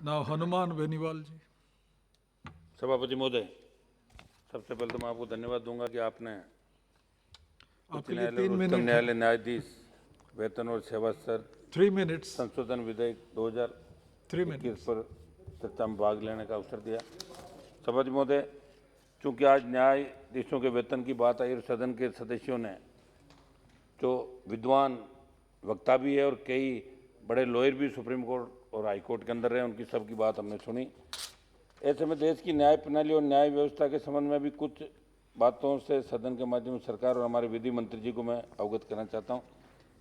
Now Hanuman Beniwal ji. सभापति महोदय, सबसे पहले तो मैं आपको धन्यवाद दूंगा कि आपने उच्च आपके लिए न्यायालय 3 और उच्चतम मिनट है। न्यायालय न्यायाधीश वेतन और सेवा स्तर 3 minutes. संशोधन विधेयक 3 2021 minutes. पर चर्चा में भाग लेने का अवसर दिया। सभापति महोदय, चूंकि आज न्यायाधीशों के वेतन की बात आई और सदन के सदस्यों ने जो विद्वान वक्ता भी है और कई बड़े लॉयर भी सुप्रीम कोर्ट और हाई कोर्ट के अंदर रहे, उनकी सबकी बात हमने सुनी। ऐसे में देश की न्याय प्रणाली और न्याय व्यवस्था के संबंध में भी कुछ बातों से सदन के माध्यम से सरकार और हमारे विधि मंत्री जी को मैं अवगत करना चाहता हूं।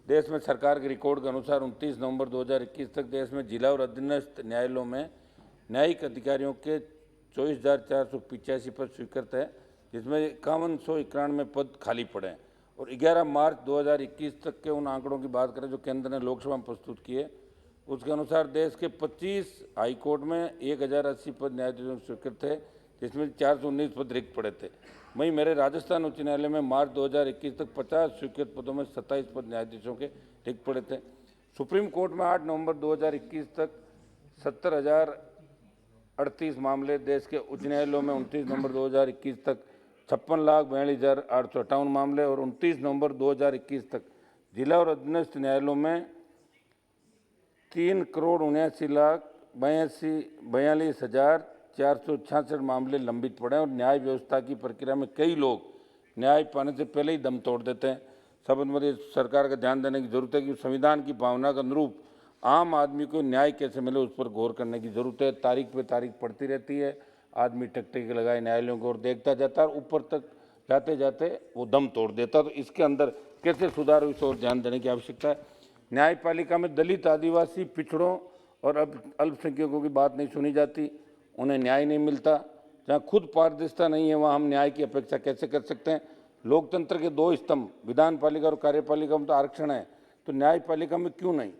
देश में सरकार के रिकॉर्ड के अनुसार 29 नवंबर 2021 तक देश में जिला और अधीनस्थ न्यायालयों में न्यायिक अधिकारियों के 24,485 पद स्वीकृत है, जिसमें 5191 पद खाली पड़े हैं। और 11 मार्च 2021 तक के उन आंकड़ों की बात करें जो केंद्र ने लोकसभा में प्रस्तुत किए, उसके अनुसार देश के 25 हाई कोर्ट में 1080 पद न्यायाधीशों को स्वीकृत थे, जिसमें 419 पद रिक्त पड़े थे। वहीं मेरे राजस्थान उच्च न्यायालय में मार्च 2021 तक 50 स्वीकृत पदों में 27 पद न्यायाधीशों के रिक्त पड़े थे। सुप्रीम कोर्ट में 8 नवंबर 2021 तक 70,038 मामले, देश के उच्च न्यायालयों में 29 नवंबर 2021 तक 56,42,858 मामले और 29 नवंबर 2021 तक जिला और अधीनस्थ न्यायालयों में 3,79,42,466 मामले लंबित पड़े और न्याय व्यवस्था की प्रक्रिया में कई लोग न्याय पाने से पहले ही दम तोड़ देते हैं। सबसे सरकार का ध्यान देने की जरूरत है कि संविधान की भावना के अनुरूप आम आदमी को न्याय कैसे मिले, उस पर गौर करने की जरूरत है। तारीख पे तारीख पड़ती रहती है, आदमी टकटकी लगाए न्यायालयों को और देखता जाता है और ऊपर तक जाते जाते वो दम तोड़ देता। तो इसके अंदर कैसे सुधार हो, इस ओर ध्यान देने की आवश्यकता है। न्यायपालिका में दलित, आदिवासी, पिछड़ों और अल्पसंख्यकों की बात नहीं सुनी जाती, उन्हें न्याय नहीं मिलता। जहाँ खुद पारदर्शिता नहीं है वहाँ हम न्याय की अपेक्षा कैसे कर सकते हैं। लोकतंत्र के दो स्तंभ विधानपालिका और कार्यपालिका में तो आरक्षण है, तो न्यायपालिका में क्यों नहीं।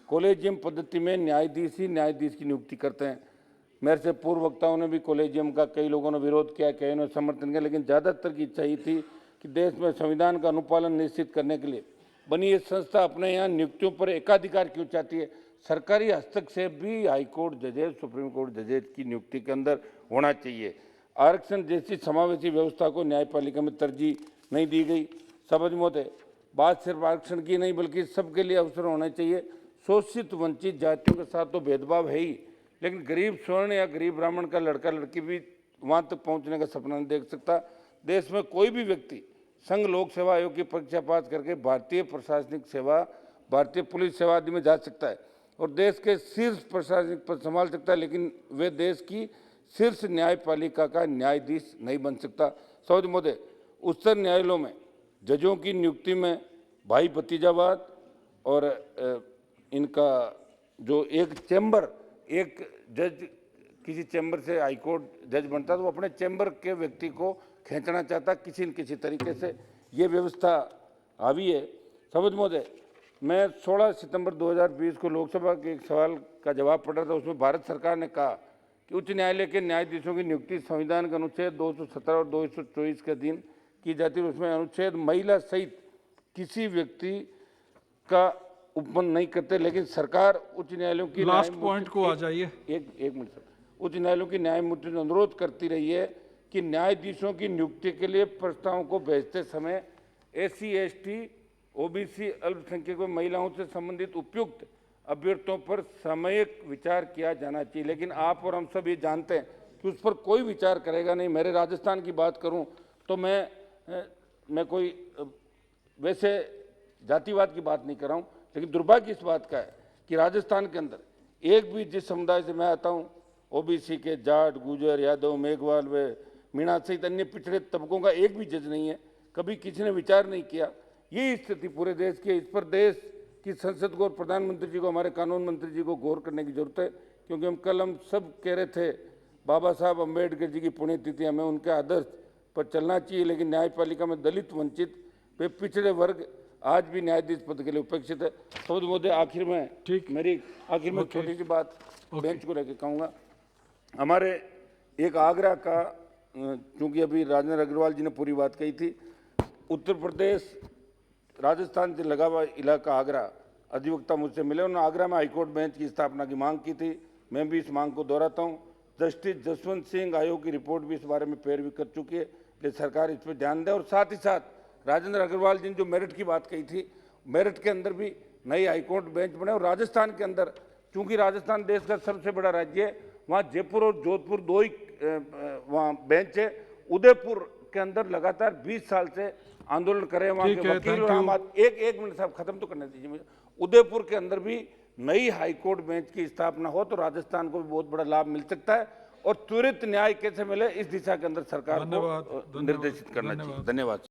कॉलेजियम पद्धति में न्यायाधीश ही न्यायाधीश की नियुक्ति करते हैं। मेरे से पूर्व वक्ताओं ने भी कॉलेजियम का कई लोगों ने विरोध किया, कई ने समर्थन किया, लेकिन ज़्यादातर की इच्छा ये थी कि देश में संविधान का अनुपालन निश्चित करने के लिए बनी ये संस्था अपने यहाँ नियुक्तियों पर एकाधिकार क्यों चाहती है। सरकारी हस्तक्षेप भी हाईकोर्ट जजेज, सुप्रीम कोर्ट जजेज की नियुक्ति के अंदर होना चाहिए। आरक्षण जैसी समावेशी व्यवस्था को न्यायपालिका में तरजीह नहीं दी गई। सभापति महोदय, बात सिर्फ आरक्षण की नहीं बल्कि सबके लिए अवसर होने चाहिए। शोषित वंचित जातियों के साथ तो भेदभाव है ही, लेकिन गरीब स्वर्ण या गरीब ब्राह्मण का लड़का लड़की भी वहाँ तक पहुँचने का सपना नहीं देख सकता। देश में कोई भी व्यक्ति संघ लोक सेवा आयोग की परीक्षा पास करके भारतीय प्रशासनिक सेवा, भारतीय पुलिस सेवा आदि में जा सकता है और देश के शीर्ष प्रशासनिक पद संभाल सकता है, लेकिन वे देश की शीर्ष न्यायपालिका का न्यायाधीश नहीं बन सकता। सभापति महोदय, उच्चतर न्यायालयों में जजों की नियुक्ति में भाई भतीजावाद और इनका जो एक चैम्बर, एक जज किसी चैम्बर से हाईकोर्ट जज बनता तो वो अपने चैम्बर के व्यक्ति को खींचना चाहता किसी न किसी तरीके से, ये व्यवस्था हावी है। सभापति महोदय, मैं 16 सितंबर 2020 को लोकसभा के एक सवाल का जवाब पढ़ रहा था। उसमें भारत सरकार ने कहा कि उच्च न्यायालय के न्यायाधीशों की नियुक्ति संविधान के अनुच्छेद 217 और 224 के अधीन की जाती है। उसमें अनुच्छेद महिला सहित किसी व्यक्ति का उपबंध नहीं करते, लेकिन सरकार उच्च न्यायालयों की लास्ट पॉइंट को आ जाइए। एक मिनट सर, उच्च न्यायालयों की न्यायमूर्ति ने अनुरोध करती रही है कि न्यायाधीशों की नियुक्ति के लिए प्रस्तावों को भेजते समय SC, ST, OBC, अल्पसंख्यकों, महिलाओं से संबंधित उपयुक्त अभ्यर्थियों पर सामयिक विचार किया जाना चाहिए, लेकिन आप और हम सब ये जानते हैं कि उस पर कोई विचार करेगा नहीं। मेरे राजस्थान की बात करूं तो मैं कोई वैसे जातिवाद की बात नहीं कर रहा हूं, लेकिन दुर्भाग्य इस बात का है कि राजस्थान के अंदर एक भी, जिस समुदाय से मैं आता हूं, OBC के जाट, गुजर, यादव, मेघवाल व मीणा सहित अन्य पिछड़े तबकों का एक भी जज नहीं है। कभी किसी ने विचार नहीं किया। ये स्थिति पूरे देश की है। इस पर देश की संसद को और प्रधानमंत्री जी को, हमारे कानून मंत्री जी को गौर करने की जरूरत है, क्योंकि कल हम सब कह रहे थे बाबा साहब अम्बेडकर जी की पुण्यतिथि, हमें उनके आदर्श पर चलना चाहिए, लेकिन न्यायपालिका में दलित, वंचित वे पिछड़े वर्ग आज भी न्यायाधीश पद के लिए उपेक्षित है। सभापति महोदय, आखिर में मेरी छोटी सी बात बेंच को लेकर कहूँगा। हमारे एक आगरा का, चूंकि अभी राजेंद्र अग्रवाल जी ने पूरी बात कही थी, उत्तर प्रदेश राजस्थान से लगा हुआ इलाका आगरा, अधिवक्ता मुझसे मिले, उन्होंने आगरा में हाईकोर्ट बेंच की स्थापना की मांग की थी। मैं भी इस मांग को दोहराता हूँ। जस्टिस जसवंत सिंह आयोग की रिपोर्ट भी इस बारे में पैरवी कर चुकी है, लेकिन सरकार इस पर ध्यान दे। और साथ ही साथ राजेंद्र अग्रवाल जी ने जो मेरिट की बात कही थी, मेरिट के अंदर भी नई हाईकोर्ट बेंच बने। और राजस्थान के अंदर, चूंकि राजस्थान देश का सबसे बड़ा राज्य है, वहाँ जयपुर और जोधपुर दो ही वहाँ बेंच है। उदयपुर के अंदर लगातार 20 साल से आंदोलन करे वहाँ ठीक के है, वकील thank और आम you। आदमी। एक मिनट साहब, खत्म तो करने दीजिए मुझे। उदयपुर के अंदर भी नई हाईकोर्ट बेंच की स्थापना हो तो राजस्थान को भी बहुत बड़ा लाभ मिल सकता है। और त्वरित न्याय कैसे मिले, इस दिशा के अंदर सरकार धन्यवाद, को धन्यवाद, निर्देशित करना चाहिए। धन्यवाद। धन्यवाद।